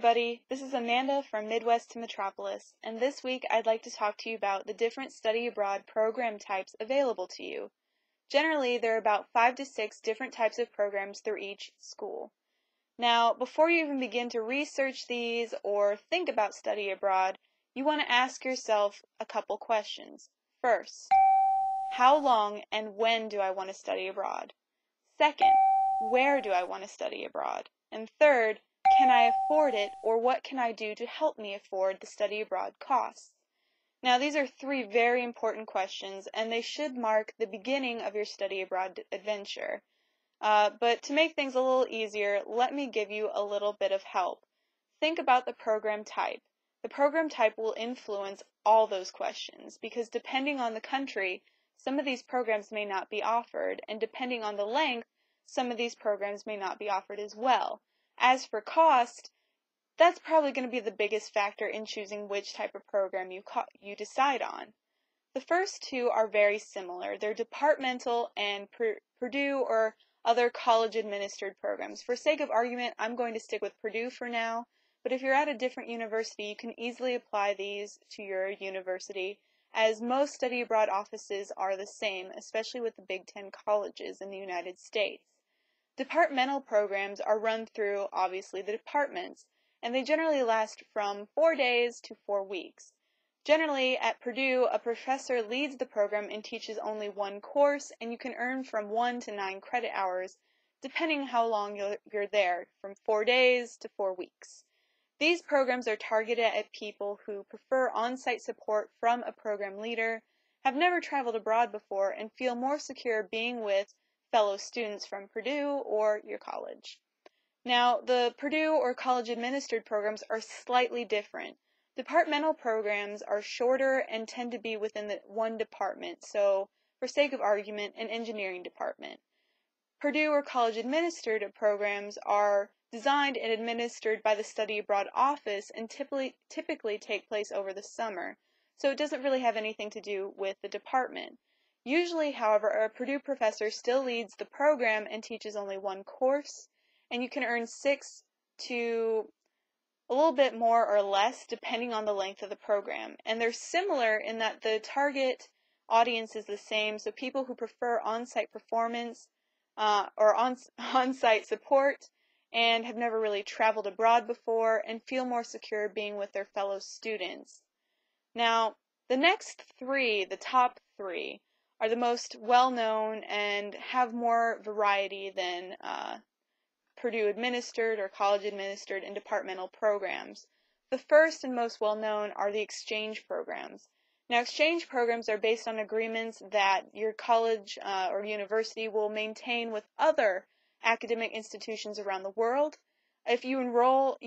everybody. This is Amanda from Midwest to Metropolis, and this week I'd like to talk to you about the different study abroad program types available to you. Generally, there are about 5 to 6 different types of programs through each school. Now, before you even begin to research these or think about study abroad, you want to ask yourself a couple questions. First, how long and when do I want to study abroad? Second, where do I want to study abroad? And third, can I afford it, or what can I do to help me afford the study abroad costs? Now, these are 3 very important questions, and they should mark the beginning of your study abroad adventure. But to make things a little easier, let me give you a little bit of help. Think about the program type. The program type will influence all those questions, because depending on the country, some of these programs may not be offered, and depending on the length, some of these programs may not be offered as well. As for cost, that's probably going to be the biggest factor in choosing which type of program you decide on. The first 2 are very similar. They're departmental and Purdue or other college-administered programs. For sake of argument, I'm going to stick with Purdue for now, but if you're at a different university, you can easily apply these to your university, as most study abroad offices are the same, especially with the Big Ten colleges in the United States. Departmental programs are run through, obviously, the departments, and they generally last from 4 days to 4 weeks. Generally, at Purdue, a professor leads the program and teaches only one course, and you can earn from 1 to 9 credit hours, depending how long you're there, from 4 days to 4 weeks. These programs are targeted at people who prefer on-site support from a program leader, have never traveled abroad before, and feel more secure being with fellow students from Purdue or your college. Now, the Purdue or college-administered programs are slightly different. Departmental programs are shorter and tend to be within the one department, so for sake of argument, an engineering department. Purdue or college-administered programs are designed and administered by the Study Abroad Office and typically take place over the summer, so it doesn't really have anything to do with the department. Usually, however, a Purdue professor still leads the program and teaches only one course, and you can earn 6 to a little bit more or less depending on the length of the program. And they're similar in that the target audience is the same, so people who prefer on-site performance or on-site support and have never really traveled abroad before and feel more secure being with their fellow students. Now, the next 3, the top 3, are the most well-known and have more variety than Purdue-administered or college-administered and departmental programs. The first and most well-known are the exchange programs. Now, exchange programs are based on agreements that your college or university will maintain with other academic institutions around the world. If you enroll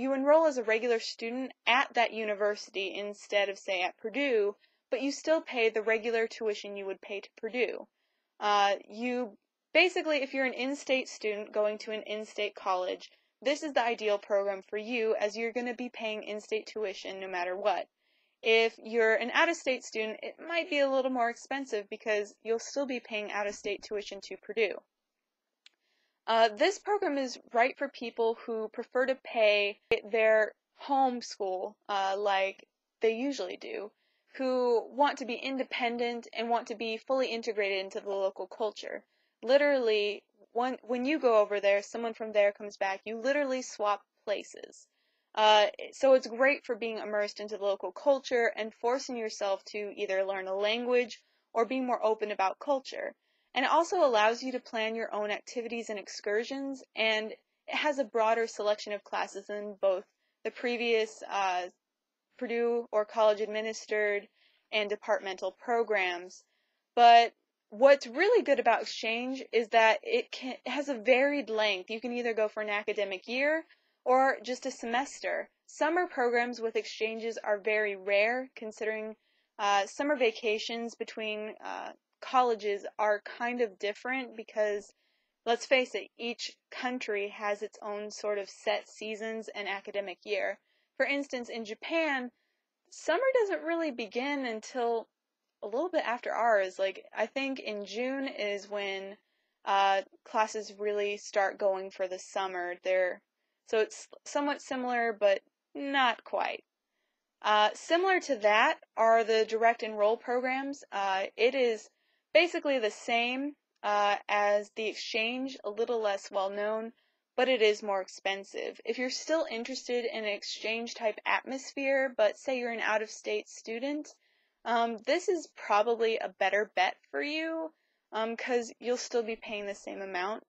as a regular student at that university instead of, say, at Purdue, but you still pay the regular tuition you would pay to Purdue. Basically, if you're an in-state student going to an in-state college, this is the ideal program for you, as you're going to be paying in-state tuition no matter what. If you're an out-of-state student, it might be a little more expensive because you'll still be paying out-of-state tuition to Purdue. This program is right for people who prefer to pay their home school like they usually do, who want to be independent and want to be fully integrated into the local culture. Literally, when you go over there, someone from there comes back, you literally swap places. So it's great for being immersed into the local culture and forcing yourself to either learn a language or be more open about culture. And it also allows you to plan your own activities and excursions, and it has a broader selection of classes than both the previous Purdue or college-administered and departmental programs. But what's really good about exchange is that it has a varied length. You can either go for an academic year or just a semester. Summer programs with exchanges are very rare, considering summer vacations between colleges are kind of different because, let's face it, each country has its own sort of set seasons and academic year. For instance, in Japan, summer doesn't really begin until a little bit after ours. Like, I think in June is when classes really start going for the summer. So it's somewhat similar, but Not quite. Similar to that are the direct enroll programs. It is basically the same as the exchange, a little less well known, but it is more expensive. If you're still interested in an exchange type atmosphere, but say you're an out-of-state student, this is probably a better bet for you because you'll still be paying the same amount.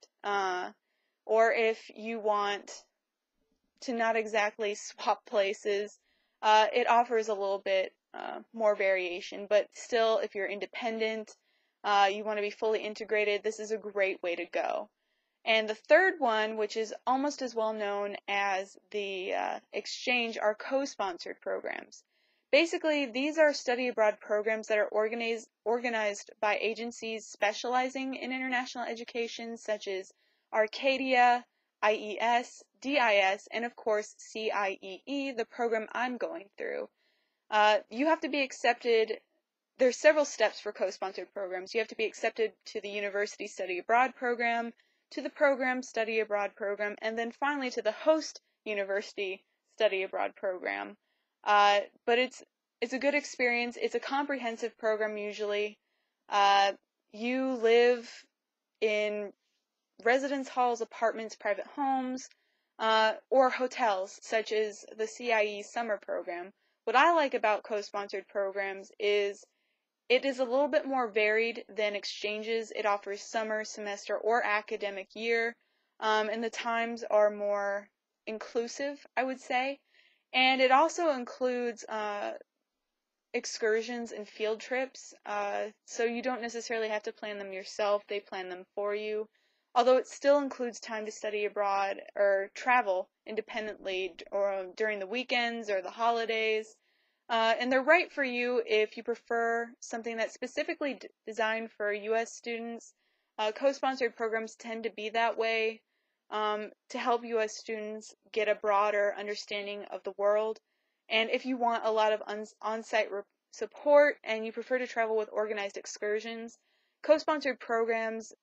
Or if you want to not exactly swap places, it offers a little bit more variation, but still, if you're independent, you want to be fully integrated, this is a great way to go. And the third one, which is almost as well known as the exchange, are co-sponsored programs. Basically, these are study abroad programs that are organized by agencies specializing in international education, such as Arcadia, IES, DIS, and of course CIEE, the program I'm going through. You have to be accepted. There's several steps for co-sponsored programs. You have to be accepted to the University Study Abroad program, to the Program Study Abroad program, and then finally to the host University Study Abroad program. But it's a good experience. It's a comprehensive program usually. You live in residence halls, apartments, private homes, or hotels, such as the CIE summer program. What I like about co-sponsored programs is it is a little bit more varied than exchanges. It offers summer, semester, or academic year, and the times are more inclusive, I would say. And it also includes excursions and field trips, so you don't necessarily have to plan them yourself. They plan them for you. Although it still includes time to study abroad or travel independently or during the weekends or the holidays. And they're right for you if you prefer something that's specifically designed for U.S. students. Co-sponsored programs tend to be that way to help U.S. students get a broader understanding of the world. And if you want a lot of on-site support and you prefer to travel with organized excursions, co-sponsored programs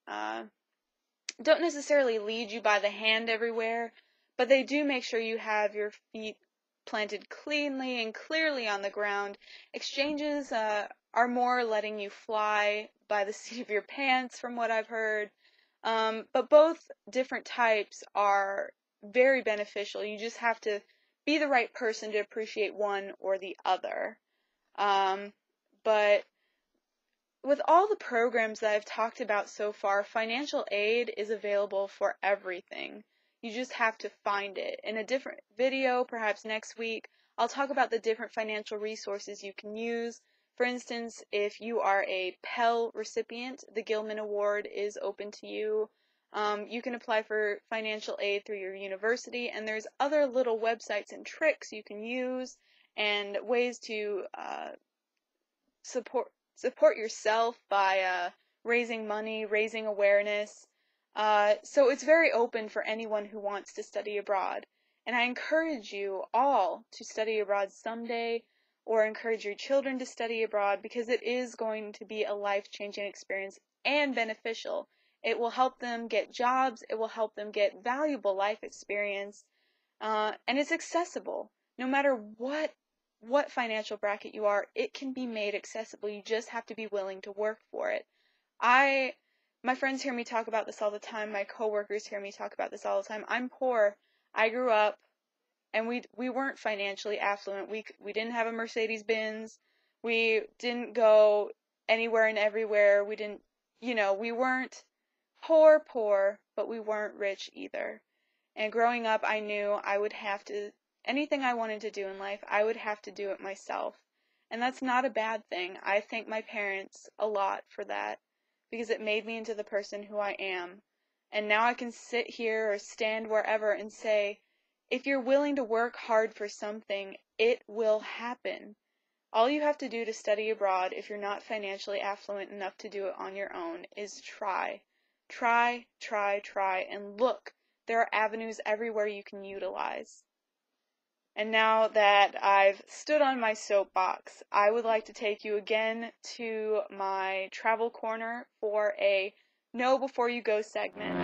don't necessarily lead you by the hand everywhere, but they do make sure you have your feet planted cleanly and clearly on the ground. Exchanges are more letting you fly by the seat of your pants, from what I've heard. But both different types are very beneficial. You just have to be the right person to appreciate one or the other. But with all the programs that I've talked about so far, financial aid is available for everything. You just have to find it. In a different video, perhaps next week, I'll talk about the different financial resources you can use. For instance, if you are a Pell recipient, the Gilman Award is open to you. You can apply for financial aid through your university, and there's other little websites and tricks you can use and ways to support yourself by raising money, raising awareness. So it's very open for anyone who wants to study abroad. And I encourage you all to study abroad someday, or encourage your children to study abroad, because it is going to be a life-changing experience and beneficial. It will help them get jobs, it will help them get valuable life experience, and it's accessible. No matter what financial bracket you are, it can be made accessible. You just have to be willing to work for it. My friends hear me talk about this all the time. My coworkers hear me talk about this all the time. I'm poor. I grew up and we weren't financially affluent. We didn't have a Mercedes-Benz. We didn't go anywhere and everywhere. We didn't, we weren't poor, but we weren't rich either. And growing up, I knew I would have to anything I wanted to do in life, I would have to do it myself. And that's not a bad thing. I thank my parents a lot for that, because it made me into the person who I am. And now I can sit here or stand wherever and say, if you're willing to work hard for something, it will happen. All you have to do to study abroad, if you're not financially affluent enough to do it on your own, is try. Try, and look. There are avenues everywhere you can utilize. And now that I've stood on my soapbox, I would like to take you again to my travel corner for a Know Before You Go segment.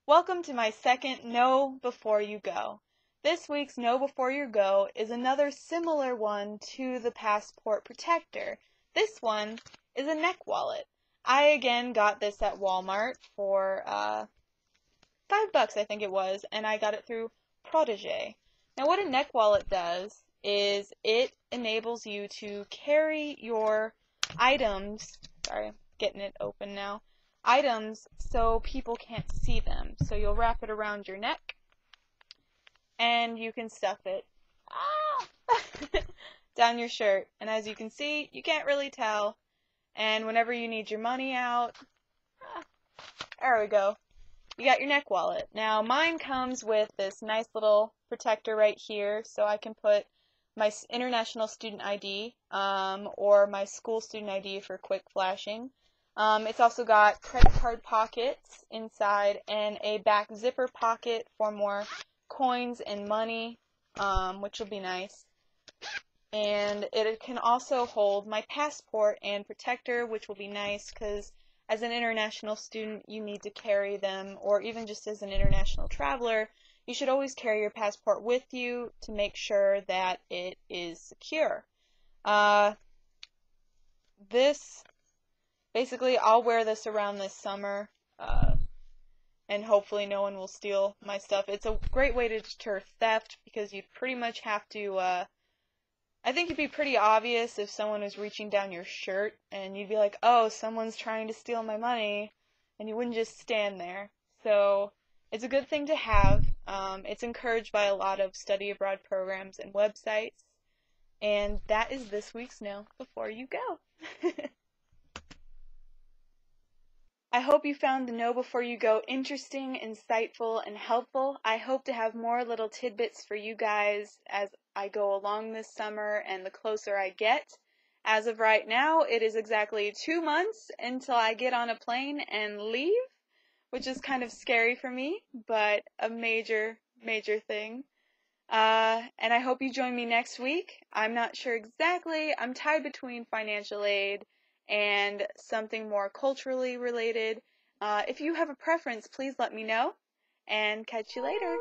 Welcome to my second Know Before You Go. This week's Know Before You Go is another similar one to the Passport Protector. This one is a neck wallet. I again got this at Walmart for $5 I think it was, and I got it through Protégé. Now what a neck wallet does is it enables you to carry your items, sorry, I'm getting it open now, items so people can't see them. So you'll wrap it around your neck and you can stuff it down your shirt. And as you can see, you can't really tell. And whenever you need your money out, there we go. You got your neck wallet. Now mine comes with this nice little protector right here, so I can put my international student ID or my school student ID for quick flashing. It's also got credit card pockets inside and a back zipper pocket for more coins and money, which will be nice. And it can also hold my passport and protector, which will be nice because as an international student you need to carry them, or even just as an international traveler, you should always carry your passport with you to make sure that it is secure. Basically, I'll wear this around this summer, and hopefully no one will steal my stuff. It's a great way to deter theft because you'd pretty much have to, I think it'd be pretty obvious if someone was reaching down your shirt and you'd be like, oh, someone's trying to steal my money, and you wouldn't just stand there. So it's a good thing to have. It's encouraged by a lot of study abroad programs and websites. And that is this week's Know Before You Go. I hope you found the Know Before You Go interesting, insightful, and helpful. I hope to have more little tidbits for you guys as I go along this summer and the closer I get. As of right now, it is exactly 2 months until I get on a plane and leave, which is kind of scary for me, but a major, major thing. And I hope you join me next week. I'm not sure exactly. I'm tied between financial aid and something more culturally related. If you have a preference, please let me know, and catch you later.